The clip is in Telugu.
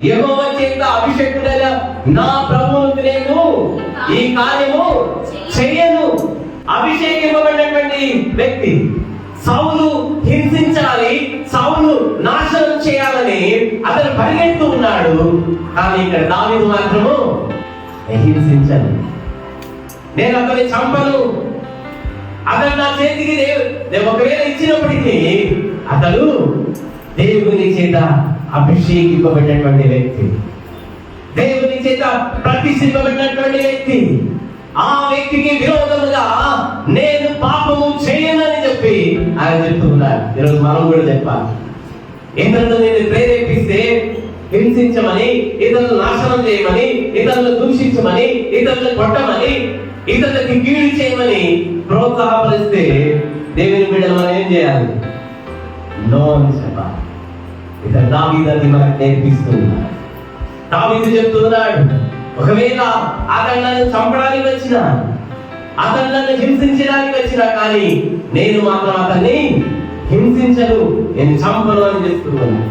యెహోవా చేత అభిషేకుడైన నా ప్రభువుకు నేను ఈ కార్యము చేయను. అభిషేకింపబడినటువంటి వ్యక్తి సౌలు హింసించాలి, సౌలు నాశనం చేయాలని అతను పరిగెత్తు ఉన్నాడు. కానీ ఇక్కడ దావీదు మాత్రము హింసించను, నేను అతన్ని చంపను, అతను నా చేతికి ఒకవేళ ఇచ్చినప్పటికీ అతడు దేవుని చేత అభిషేకింపబడినటువంటి వ్యక్తి, దేవుని చేత ప్రతిష్ఠింపబడినటువంటి వ్యక్తి. ఆ వ్యక్తికి విరోధముగా నేను పాపము చేయనని చెప్పి ఆయన చెప్తున్నారు. ఈరోజు మనం కూడా చెప్పాలి. ఇతరులను నేను ప్రేరేపిస్తే హింసించమని, ఇతరులను నాశనం చేయమని, ఇతరులను దూషించమని, ఇతరులను కొట్టమని, ఇతరులకి కీడు చేయమని ప్రోత్సాహపరిస్తే దేవుని బిడ్డలు మనం ఏం చేయాలి? నో అని చెప్పాలి. ఇతను దావీదు మనకు నేర్పిస్తున్నాడు. దావీదు చెప్తున్నాడు, ఒకవేళ అతను నన్ను చంపడానికి వచ్చినా, అతను నన్ను హింసించడానికి వచ్చినా, కానీ నేను మాత్రం అతన్ని హింసించను, నేను చంపను అని చెప్తున్నాను.